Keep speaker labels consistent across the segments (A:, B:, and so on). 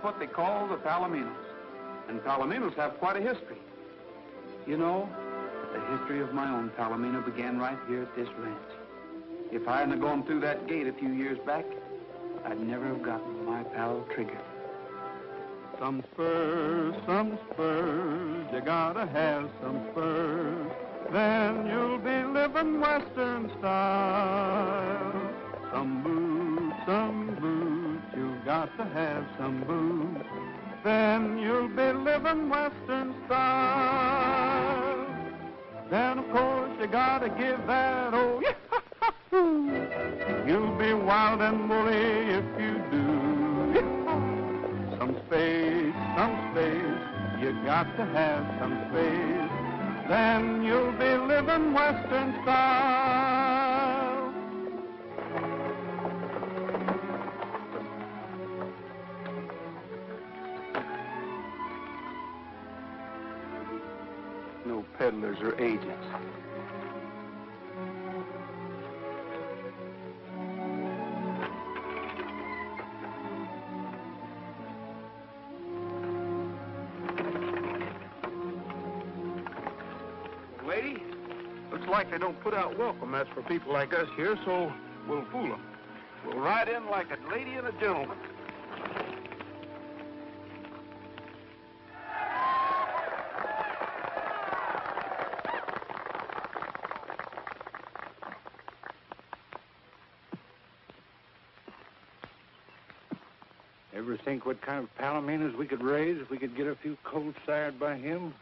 A: what they call the Palominos. And Palominos have quite a history. You know, the history of my own Palomino began right here at this ranch. If I hadn't gone through that gate a few years back, I'd never have gotten my pal triggered. Some spurs, you gotta have some spurs. Then you'll be living Western style. Some boots, you've got to have some boots. Then you'll be living Western style. Then, of course, you gotta give that old yahoo. You'll be wild and woolly if you do. Some space, you got to have some space. Then you'll be living Western style. No peddlers or agents. Lady, looks like they don't put out welcome mats for people like us here, so we'll fool them. We'll ride in like a lady and a gentleman.
B: Ever think what kind of palominos we could raise if we could get a few colts sired by him?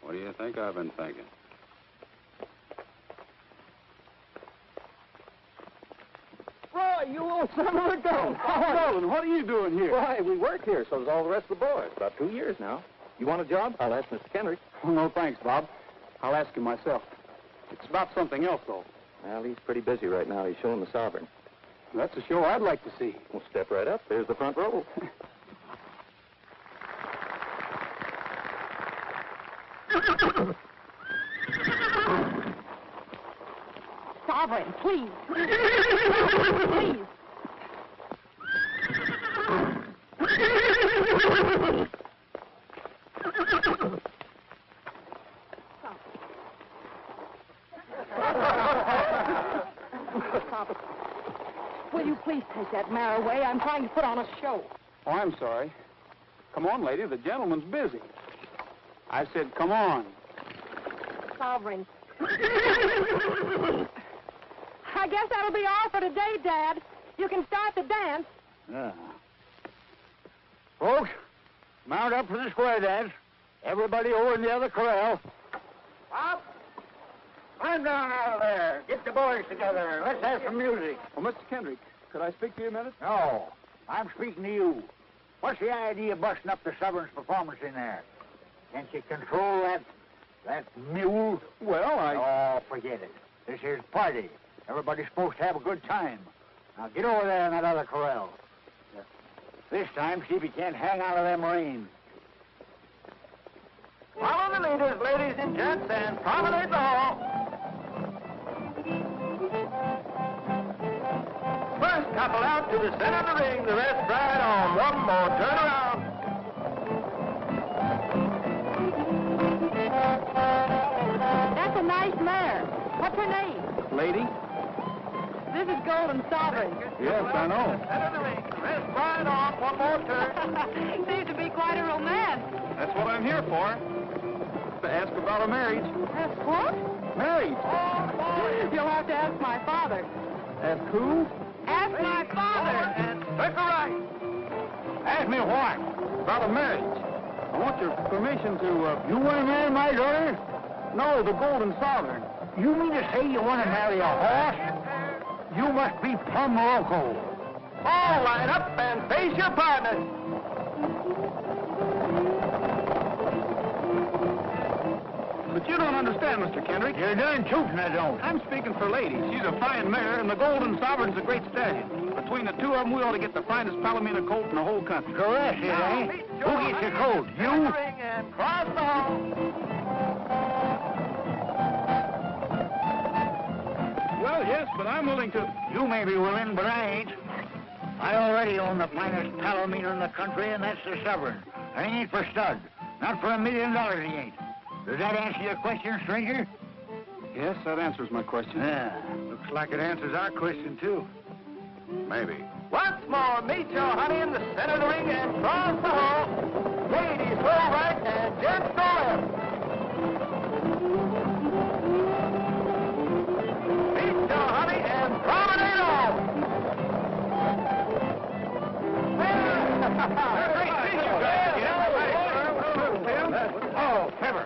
A: What do you think I've been thinking?
C: Roy, you little son of a gun!
A: Nolan, what are you doing here?
C: Why, we work here, so does all the rest of the boys. About 2 years now. You want a job? I'll ask Mr. Kendrick.
A: Oh, no, thanks, Bob. I'll ask him myself. It's about something else, though.
C: Well, he's pretty busy right now. He's showing the Sovereign.
A: That's a show I'd like to see.
C: Well, step right up. There's the front row.
D: Sovereign, please. Please. Will you please take that mare away? I'm trying to put on a show.
A: Oh, I'm sorry. Come on, lady. The gentleman's busy. I said, come on.
D: Sovereign. I guess that'll be all for today, Dad. You can start the dance.
B: Folks, mount up for the square dance. Everybody over in the other corral. Bob, climb down out of there. Get the boys together. Let's have some music.
A: Well, Mr. Kendrick, could I speak to you a minute?
B: No, I'm speaking to you. What's the idea of busting up the Sovereign's performance in there? Can't you control that mule?
A: Well,
B: Oh, forget it. This here's a party. Everybody's supposed to have a good time. Now get over there in that other corral. This time, see if you can't hang out of them reins. Follow the leaders, ladies and gents, and promenade all. First couple out to the center of the ring, the rest right on. One more turn around.
D: That's a nice mare. What's her name?
A: lady.
D: This is Golden Sovereign.
A: Yes, I know.
B: Center of the ring. Rest right off. One more turn.
D: Seems to be quite a romance.
A: That's what I'm here for. To ask about a marriage.
D: Ask what?
A: Marriage.
D: You'll have to ask my father.
A: Ask who?
D: Ask my father.
B: And take a right. Ask me what?
A: About a marriage. I want your permission to,
B: You want to marry my daughter?
A: No, the Golden Sovereign.
B: You mean to say you want to marry a horse? You must be plumb loco. All line up and face your partners.
A: But you don't understand, Mr. Kendrick.
B: You're doing tootin', I don't.
A: I'm speaking for ladies. She's a fine mare, and the Golden Sovereign's a great stallion. Between the two of them, we ought to get the finest Palomino colt in the whole country.
B: Correct, it ain't. Who gets your coat? You?
D: Cross the hall.
A: Well, yes, but I'm willing to...
B: You may be willing, but I ain't. I already own the finest palomino in the country, and that's the Sovereign. I ain't for stud. Not for $1 million, he ain't. Does that answer your question, stranger?
A: Yes, that answers my question.
B: Yeah. Looks like it answers our question, too.
C: Maybe.
E: Once more, meet your honey in the center of the ring and cross the hole. Ladies go right and gents go left. Meet your honey and promenade off.
B: Oh, Pepper.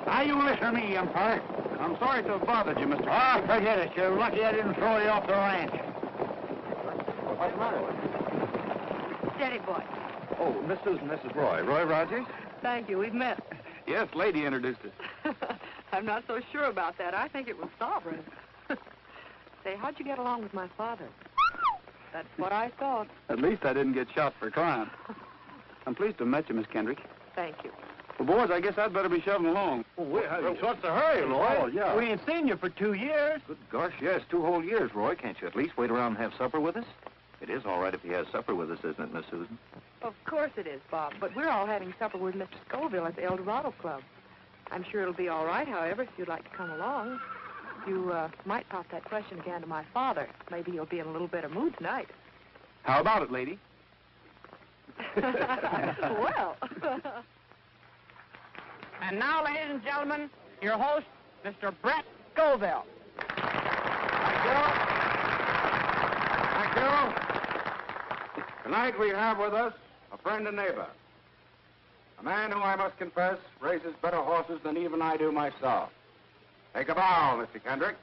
B: Now you listen to me, umpire.
A: I'm sorry to have bothered you, Mr.
B: Oh, forget it. You're lucky I didn't throw you off the ranch.
C: What's the matter?
D: Steady, boy.
C: Oh, Mrs. Roy. Roy Rogers?
D: Thank you. We've met.
A: Yes, lady introduced us.
D: I'm not so sure about that. I think it was Sovereign. Say, how'd you get along with my father? That's what I thought.
A: At least I didn't get shot for crime. I'm pleased to have met you, Miss Kendrick.
D: Thank you.
A: Well, boys, I guess I'd better be shoving along.
C: What's the hurry, Roy?
A: Oh, yeah.
B: We ain't seen you for 2 years.
C: Good gosh, yes, 2 whole years, Roy. Can't you at least wait around and have supper with us? It is all right if he has supper with us, isn't it, Miss Susan?
D: Of course it is, Bob. But we're all having supper with Mr. Skoville at the El Dorado Club. I'm sure it'll be all right, however, if you'd like to come along. You might pop that question again to my father. Maybe he'll be in a little better mood tonight.
A: How about it, lady?
D: Well.
E: And now, ladies and gentlemen, your host, Mr. Brett Skoville.
F: Thank you. Tonight we have with us a friend and neighbor. A man who, I must confess, raises better horses than even I do myself. Take a bow, Mr. Kendrick.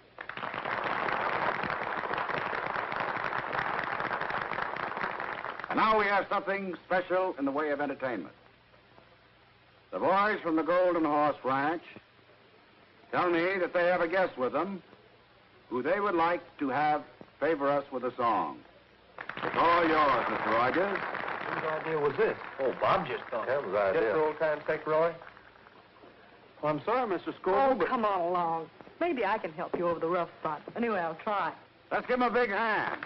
F: And now we have something special in the way of entertainment. The boys from the Golden Horse Ranch tell me that they have a guest with them who they would like to have favor us with a song. It's all yours, Mr. Rogers.
C: Whose idea was this? Oh, Bob just thought. That was our
E: Just
C: idea.
E: for old time's sake, Roy.
A: Well, I'm sorry, Mr. Scoville,
D: Oh,
A: but...
D: come on along. Maybe I can help you over the rough spot. Anyway, I'll try.
F: Let's give him a big hand.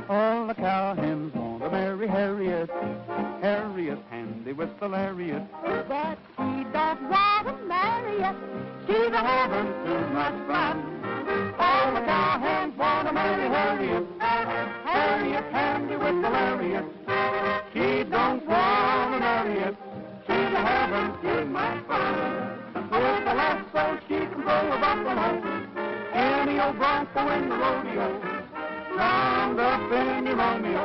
A: All the cowhands want to marry Harriet. Harriet handy with the lariat.
D: But she don't want to marry us. She's a having
A: Too much fun.
D: all the cowhands want to marry Harriet.
A: Harriet handy with the lariat. She don't want to marry it. She's a having too much fun. With the lasso she can throw a buffalo. Any old bronco in the rodeo. Round up in the Romeo.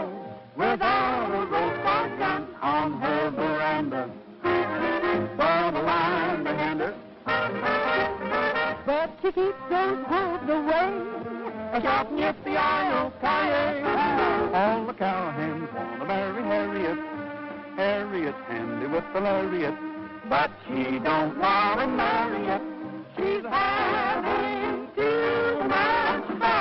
A: Without a rope or gun on her veranda. For the line behind her.
D: But she keeps those hooves away.
A: Shouting yippee-yi-yo-ki-yay. All the cowhands want to marry Harriet. Harriet handy with the lariat. But she don't want to marry it. She's having too much fun.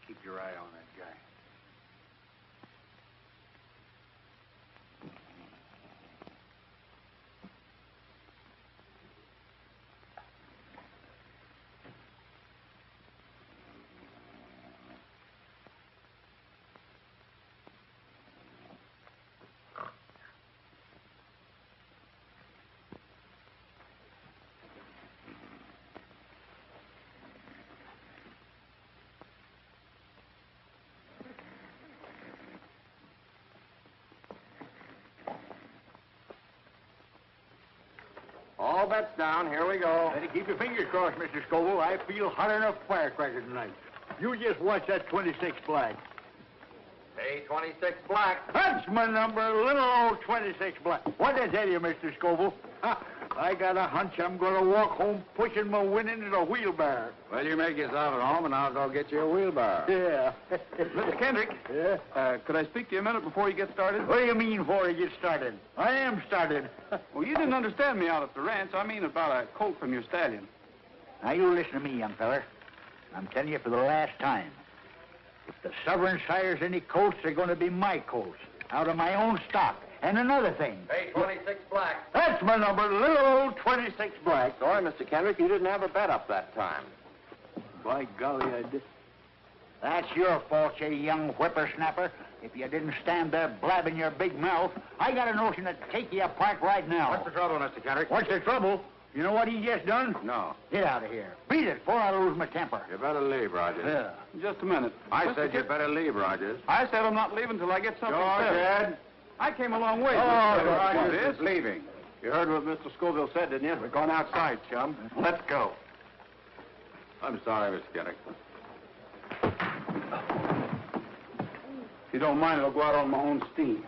F: Keep your eye on that guy. All bets down. Here we go.
B: Better keep your fingers crossed, Mr. Skoville. I feel hot enough firecracker tonight. You just watch that 26 black.
E: Hey, 26 black.
B: That's my number, little old 26 black. What did I tell you, Mr. Skoville? I got a hunch I'm going to walk home pushing my winnings in a wheelbarrow.
F: Well, you make yourself at home, and I'll go get you a wheelbarrow.
B: Yeah.
A: Mr. Kendrick, could I speak to you a minute before you get started?
B: What do you mean before you get started? I am started.
A: Well, you didn't understand me out at the ranch. I mean about a colt from your stallion.
B: Now, you listen to me, young feller. I'm telling you for the last time. If the Sovereign sires any colts, they're going to be my colts, out of my own stock. And another thing.
E: Hey, 26 black.
B: That's my number, little old 26 black.
E: Sorry, Mr. Kendrick, you didn't have a bet up that time.
B: By golly, I did. That's your fault, you young whippersnapper. If you didn't stand there blabbing your big mouth, I got a notion to take you apart right now.
F: What's the trouble, Mr. Kendrick?
B: What's the trouble? You know what he just done?
F: No.
B: Get out of here. Beat it before I lose my temper.
F: You better leave, Rogers.
B: Yeah.
A: Just a minute.
F: I said you better leave, Rogers.
A: I said I'm not leaving till I get something
F: George,
A: said.
F: Ed.
A: I came a long way.
F: Rogers is leaving.
E: You heard what Mr. Skoville said, didn't you?
F: We're going outside, chum.
E: Let's go.
F: I'm sorry, Mr. Kendrick.
A: If you don't mind, I'll go out on my own steam.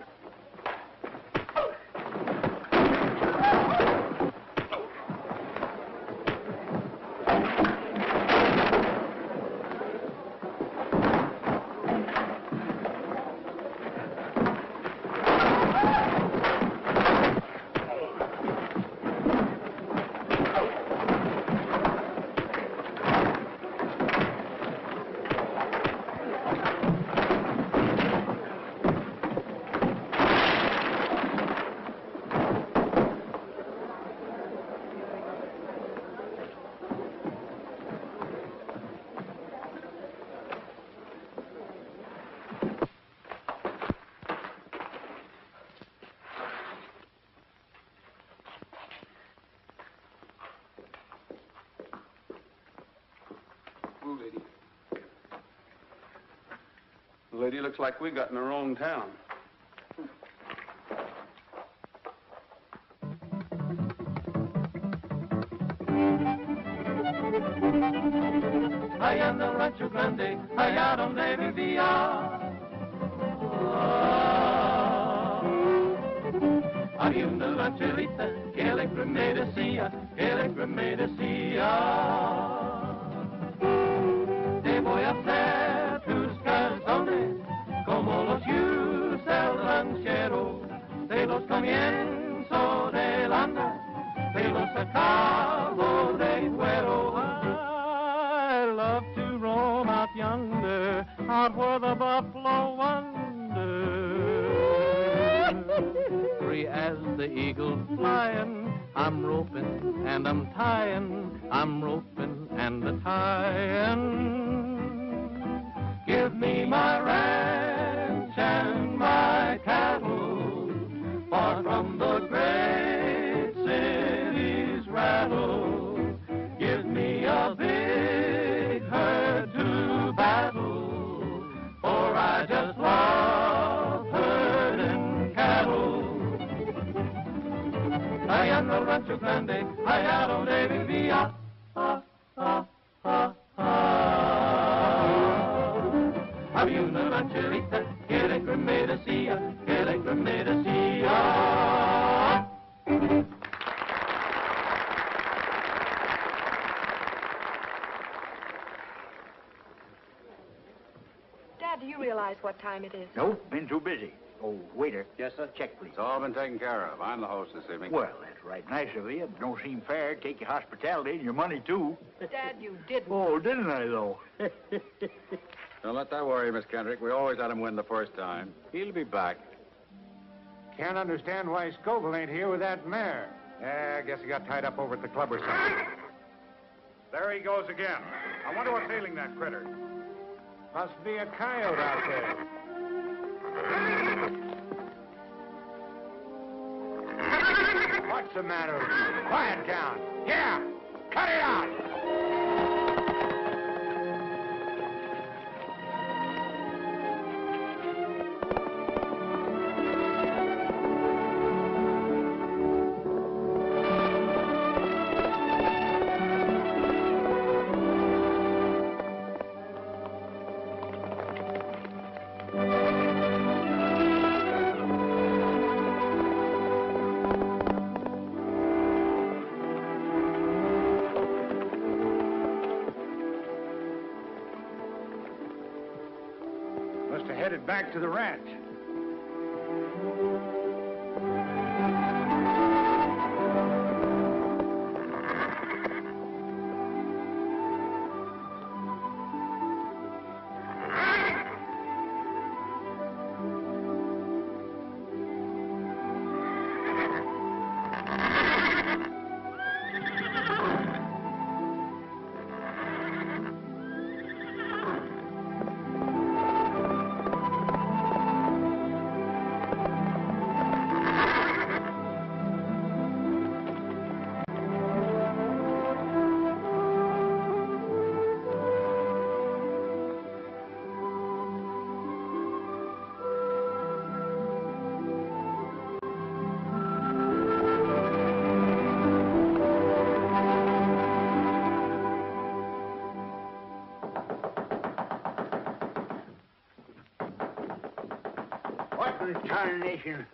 A: The lady looks like we got in the wrong town.
G: Allá en el rancho grande, allá donde vivía. Había una rancherita que alegre me decía, te voy a hacer tus calzones como los usa el ranchero, de los comienzo del anda, de los acabo de cuero. I love to roam out yonder, out where the buffalo wander. Free as the eagle flying, I'm roping and I'm tying, I'm roping and a tying. Give me my ranch and my cattle, far from the great city's rattle. Give me a big herd to battle, for I just love herding cattle. Allá en el rancho grande, allá donde vivía. Había una rancherita que alegre me decía,
D: Dad, do you realize what time it is?
B: Nope, been too busy. Oh, waiter.
F: Yes, sir?
B: Check, please.
F: It's all been taken care of. I'm the host this evening.
B: Well, that's right nice of you. Don't seem fair. Take your hospitality and your money, too.
D: Dad, you didn't.
B: Oh, didn't I, though?
F: Don't let that worry you, Miss Kendrick. We always let him win the first time. He'll be back.
H: Can't understand why Skoville ain't here with that mare. Yeah, I guess he got tied up over at the club or something. There he goes again. I wonder what's ailing that critter. Must be a coyote out there. What's the matter with you? Quiet down. Yeah, cut it out. get back to the ranch.
B: What in tarnation?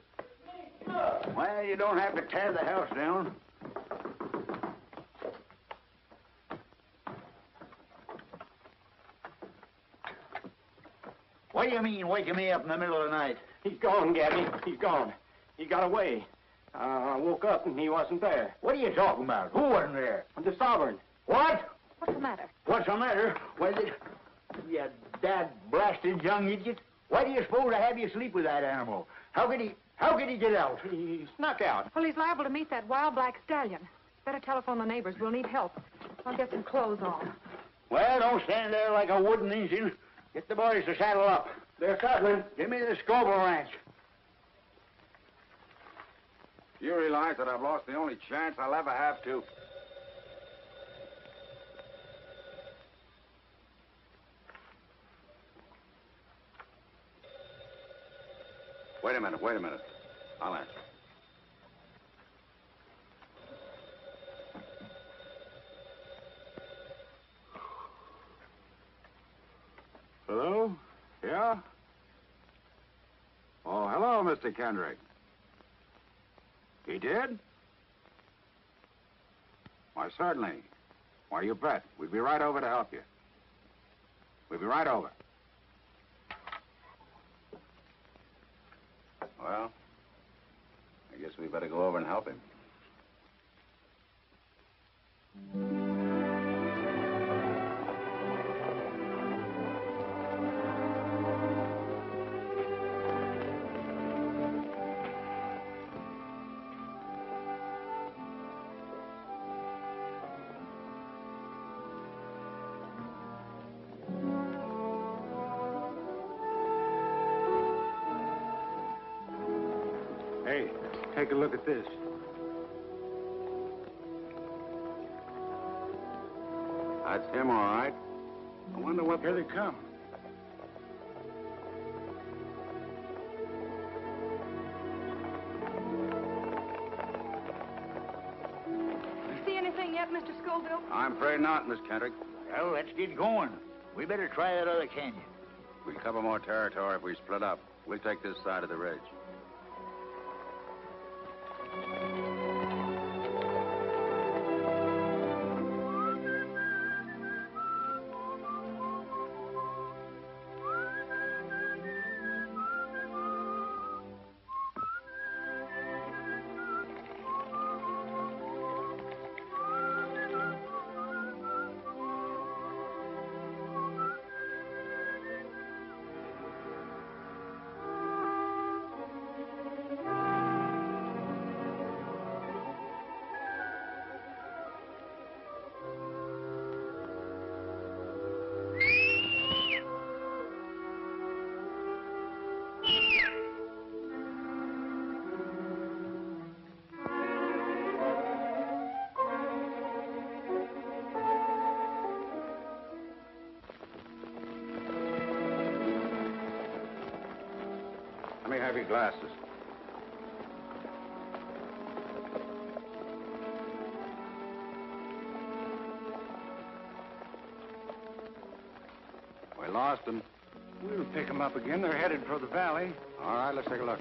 B: Well, you don't have to tear the house down. What do you mean, waking me up in the middle of the night?
E: He's gone, Gabby. He's gone. He got away. I woke up and he wasn't there.
B: What are you talking about? Who wasn't there?
E: The sovereign.
B: What?
D: What's the matter?
B: What's the matter? Well, you dad-blasted young idiot. Why do you suppose I have you sleep with that animal? How could he get out?
E: He snuck out.
D: Well, he's liable to meet that wild black stallion. Better telephone the neighbors. We'll need help. I'll get some clothes on.
B: Well, don't stand there like a wooden engine. Get the boys to saddle up.
E: They're saddling.
B: Give me the Skoville ranch.
F: You realize that I've lost the only chance I'll ever have to... Wait a minute. I'll answer. Hello? Yeah? Oh, hello, Mr. Kendrick. He did? Why, certainly. Why, you bet. We'll be right over to help you. We'll be right over. Well, I guess we better go over and help him.
H: Hey, take a look at this.
F: That's him, all right. I wonder what...
H: Here they come.
D: See anything yet, Mr. Skoville?
F: I'm afraid not, Miss Kendrick.
B: Well, let's get going. We better try that other canyon.
F: We'll cover more territory if we split up. We'll take this side of the ridge. Let me have your glasses. We lost them.
H: We'll pick them up again. They're headed for the valley.
F: All right, let's take a look.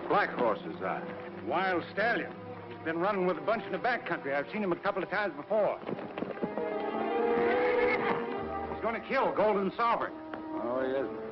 F: black horse is that?
H: Wild stallion. He's been running with a bunch in the back country. I've seen him a couple of times before. He's going to kill Golden Sovereign.
F: Oh, he isn't.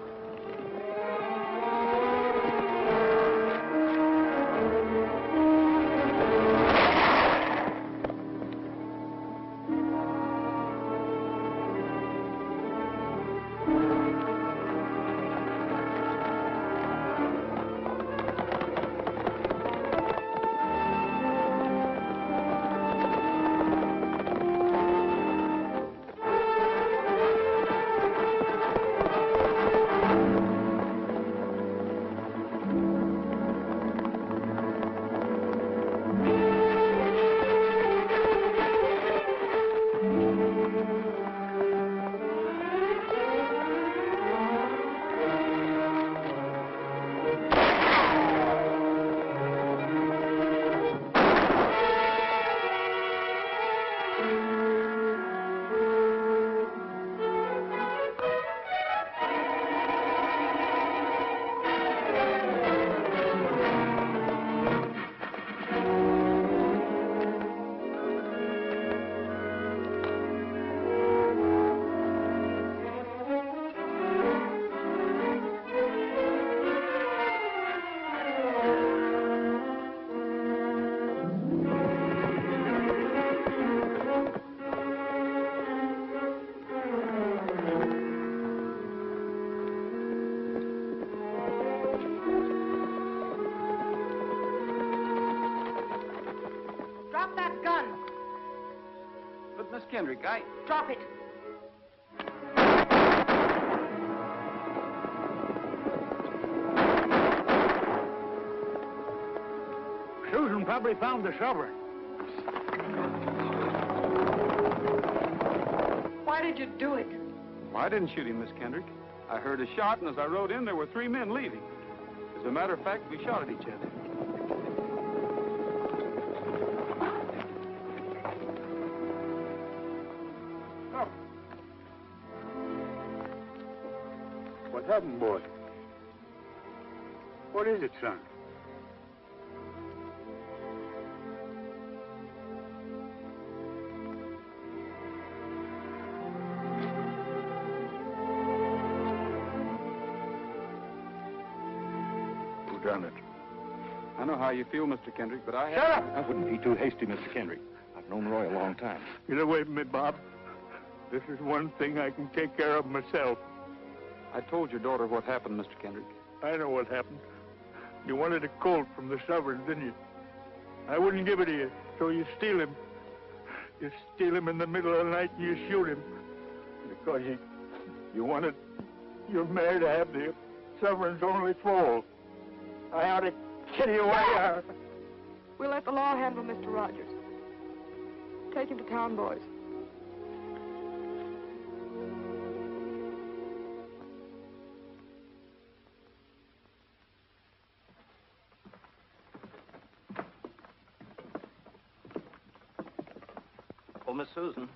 A: Miss Kendrick,
D: Drop it.
B: Susan probably found the sovereign.
D: Why did you do it?
A: Well, I didn't shoot him, Miss Kendrick. I heard a shot, and as I rode in, there were 3 men leaving. As a matter of fact, we shot at each other.
H: What happened, boy? What is it, son? Who done it?
A: I know how you feel, Mr. Kendrick, but I...
B: Shut up!
C: I wouldn't be too hasty, Mr. Kendrick. I've known Roy a long time.
H: Get away from me, Bob. This is one thing I can take care of myself.
A: I told your daughter what happened, Mr. Kendrick.
H: I know what happened. You wanted a colt from the sovereign, didn't you? I wouldn't give it to you, so you steal him. You steal him in the middle of the night and you shoot him. Because you wanted your mare to have the sovereign's only foal. I ought to kill you while you...
D: We'll let the law handle Mr. Rogers. Take him to town, boys.
C: Oh, Miss Susan.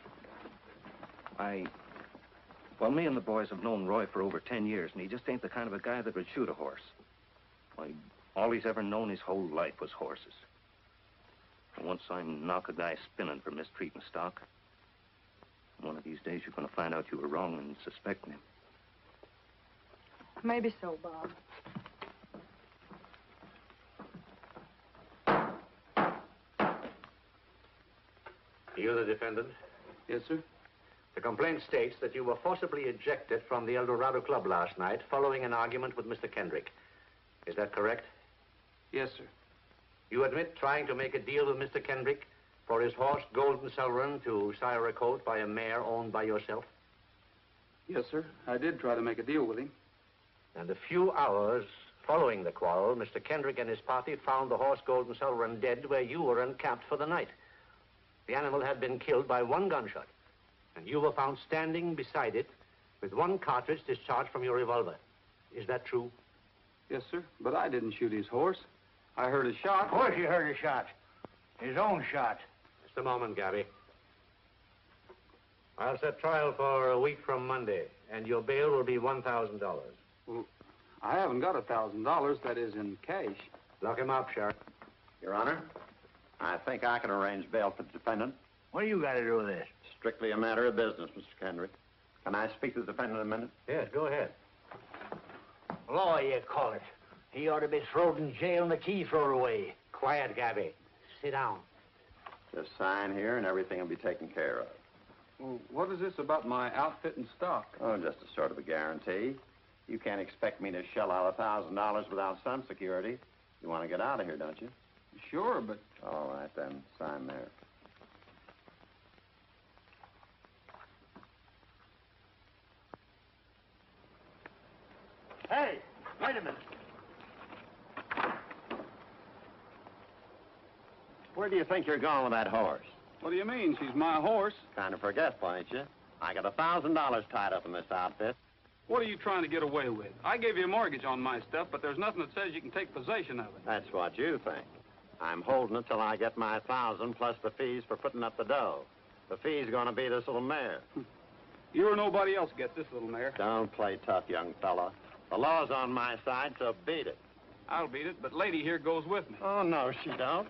C: Well, me and the boys have known Roy for over 10 years, and he just ain't the kind of a guy that would shoot a horse. Why, all he's ever known his whole life was horses. And once I knock a guy spinning for mistreating stock, one of these days you're going to find out you were wrong in suspecting him.
D: Maybe so, Bob.
I: You the defendant?
A: Yes, sir.
I: The complaint states that you were forcibly ejected from the El Dorado Club last night following an argument with Mr. Kendrick. Is that correct?
A: Yes, sir.
I: You admit trying to make a deal with Mr. Kendrick for his horse, Golden Sovereign, to sire a colt by a mare owned by yourself?
A: Yes, sir. I did try to make a deal with him.
I: And a few hours following the quarrel, Mr. Kendrick and his party found the horse, Golden Sovereign, dead where you were encamped for the night. The animal had been killed by one gunshot, and you were found standing beside it with one cartridge discharged from your revolver. Is that true?
A: Yes, sir. But I didn't shoot his horse. I heard a shot.
B: Of course he heard a shot. His own shot.
I: Just a moment, Gabby. I'll set trial for a week from Monday, and your bail will be $1,000.
A: Well, I haven't got $1,000, that is, in cash.
I: Lock him up, Sheriff.
J: Your Honor, I think I can arrange bail for the defendant.
B: What do you got to do with this?
J: Strictly a matter of business, Mr. Kendrick. Can I speak to the defendant a minute?
I: Yes, go ahead.
B: Law, you call it. He ought to be thrown in jail and the key thrown away.
I: Quiet, Gabby.
B: Sit down.
J: Just sign here and everything will be taken care of.
A: Well, what is this about my outfit and stock?
J: Oh, just a sort of a guarantee. You can't expect me to shell out $1,000 without some security. You want to get out of here, don't you?
A: Sure, but...
J: All right, then. Sign there.
B: Hey, wait a minute.
J: Where do you think you're going with that horse?
A: What do you mean? She's my horse.
J: Kind of forgetful, ain't you? I got $1,000 tied up in this outfit.
A: What are you trying to get away with? I gave you a mortgage on my stuff, but there's nothing that says you can take possession of it.
J: That's what you think. I'm holding it till I get my 1,000 plus the fees for putting up the dough. The fee's gonna be this little mare.
A: You or nobody else gets this little mare.
J: Don't play tough, young fella. The law's on my side, so beat it.
A: I'll beat it, but lady here goes with me.
J: Oh, no, she don't.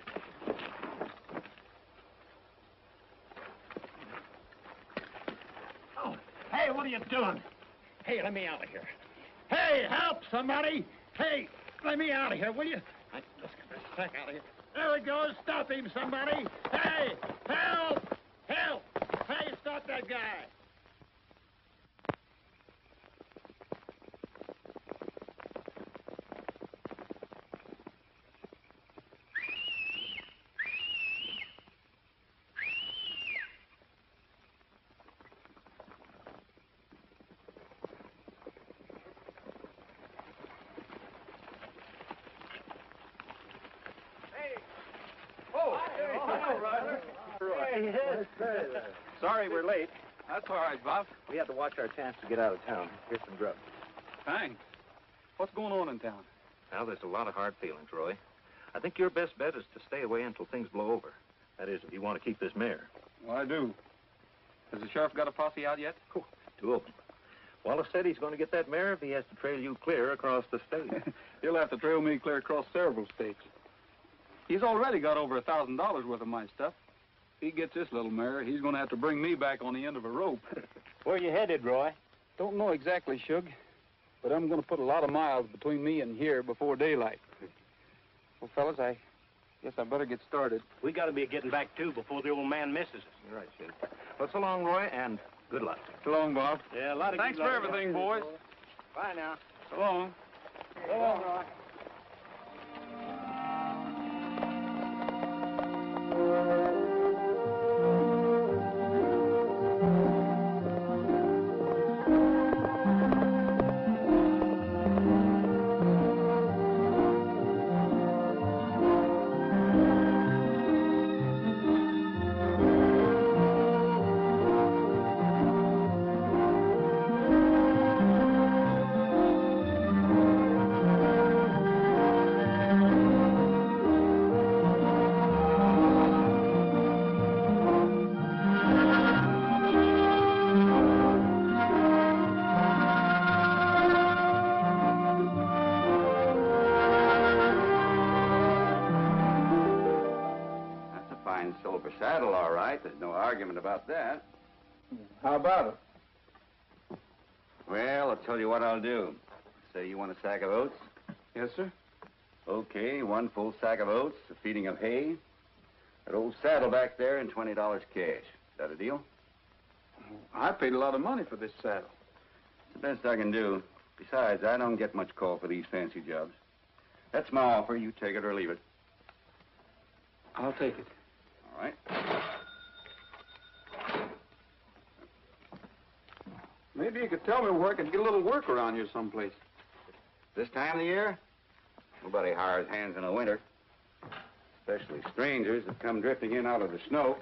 B: Oh, hey, what are you doing? Hey, let me out of here. Hey, help somebody! Hey, let me out of here, will you? Let's get this sack out of here. There he goes. Stop him, somebody. Hey, help! Help! Hey, stop that guy.
C: Sorry we're late.
A: That's all right, Bob.
C: We had to watch our chance to get out of town. Here's some grub.
A: Thanks. What's going on in town?
C: Now, there's a lot of hard feelings, Roy. I think your best bet is to stay away until things blow over. That is, if you want to keep this mare.
A: Well, I do. Has the sheriff got a posse out yet?
C: Oh, 2 of them. Wallace said he's going to get that mare if he has to trail you clear across the state.
A: He'll have to trail me clear across several states. He's already got over $1,000 worth of my stuff. If he gets this little mare, he's going to have to bring me back on the end of a rope.
B: Where you headed, Roy?
A: Don't know exactly, Shug, but I'm going to put a lot of miles between me and here before daylight. Well, fellas, I guess I better get started.
B: We got to be getting back, too, before the old man misses us.
C: You're right, Sid. Well, so long, Roy, and good luck.
A: So long, Bob.
B: Yeah, a lot of
A: Thanks
B: good
A: for
B: luck.
A: everything, boys.
B: Bye now.
A: So long.
B: So long, Roy.
F: Silver saddle, all right. There's no argument about that.
A: How about it?
F: Well, I'll tell you what I'll do. Say you want a sack of oats?
A: Yes, sir.
F: Okay, 1 full sack of oats, a feeding of hay, that old saddle back there, and $20 cash. Is that a deal?
A: I paid a lot of money for this saddle.
F: It's the best I can do. Besides, I don't get much call for these fancy jobs. That's my offer. You take it or leave it.
A: I'll take it.
F: All right.
A: Maybe you could tell me where I could get a little work around here someplace.
F: This time of the year, nobody hires hands in the winter. Especially strangers that come drifting in out of the snow.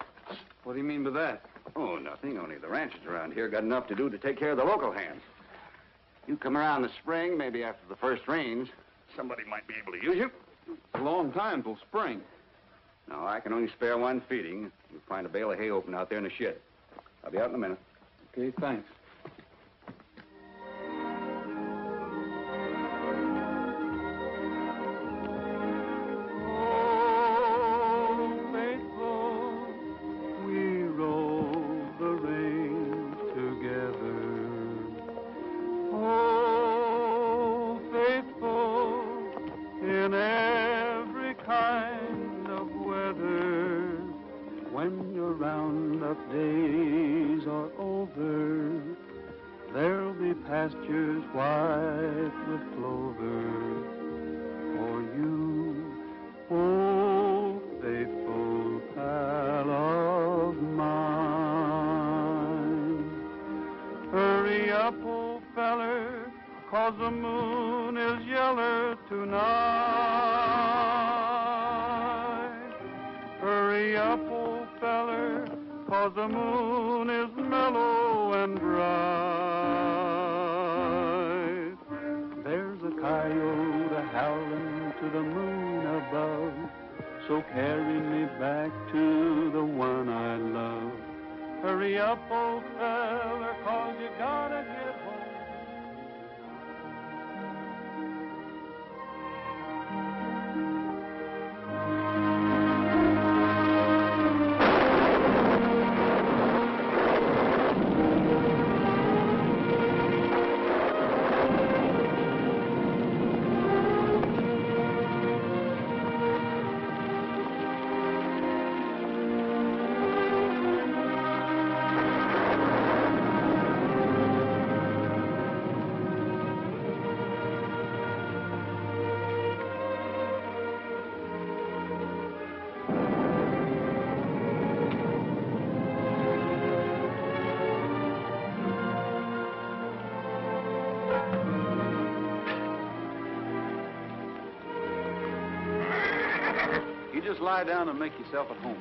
A: What do you mean by that?
F: Oh, nothing. Only the ranchers around here got enough to do to take care of the local hands. You come around the spring, maybe after the first rains, somebody might be able to use you.
A: It's a long time till spring.
F: No, I can only spare 1 feeding. You'll find a bale of hay open out there in the shed. I'll be out in a minute.
A: Okay, thanks. pastures white with clover. For you, oh faithful pal of mine. Hurry up, old feller, 'cause the moon is yeller tonight. Hurry up, old feller, 'cause the moon is mellow and bright. There's a coyote howling to the moon above, so carry me back to the one I love. Hurry up, old feller, 'cause you gotta get home. You just lie down and make yourself at home.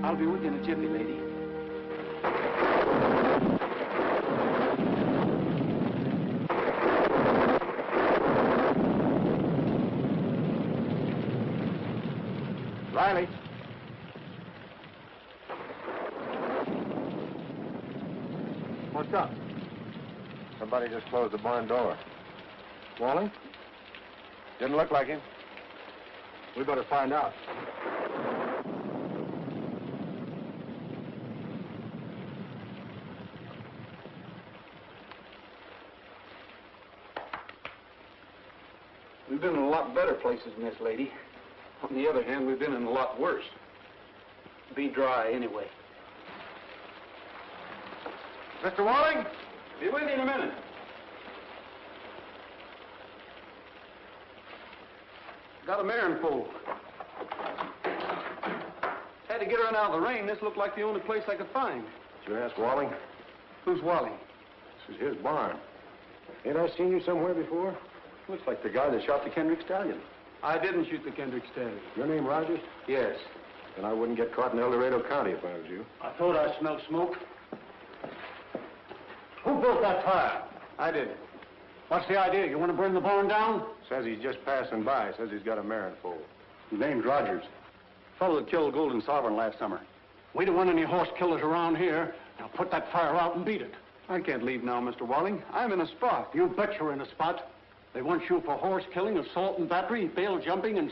A: I'll be with you in a jiffy, lady.
H: Riley. What's up? Somebody just closed the barn door. Walling? Didn't look like him. We better find out.
A: We've been in a lot better places than this, lady. On the other hand, we've been in a lot worse. Be dry, anyway.
H: Mr. Walling?
A: Be with you in a minute. Got a mare and foal. Had to get her in out of the rain. This looked like the only place I could find.
H: Did you ask Walling?
A: Who's Wally?
H: This is his barn. Ain't I seen you somewhere before?
A: Looks like the guy that shot the Kendrick stallion. I didn't shoot the Kendrick stallion.
H: Your name Rogers?
A: Yes.
H: Then I wouldn't get caught in El Dorado County if I was you.
B: I thought I smelled smoke. Who built that fire?
A: I did.
B: What's the idea? You want to burn the barn down?
H: Says he's just passing by. Says he's got a mare and foal.
A: His name's Rogers. Fellow that killed Golden Sovereign last summer.
B: We don't want any horse killers around here. Now put that fire out and beat it.
A: I can't leave now, Mr. Walling. I'm in a spot.
B: You bet you're in a spot. They want you for horse killing, assault and battery, bail jumping, and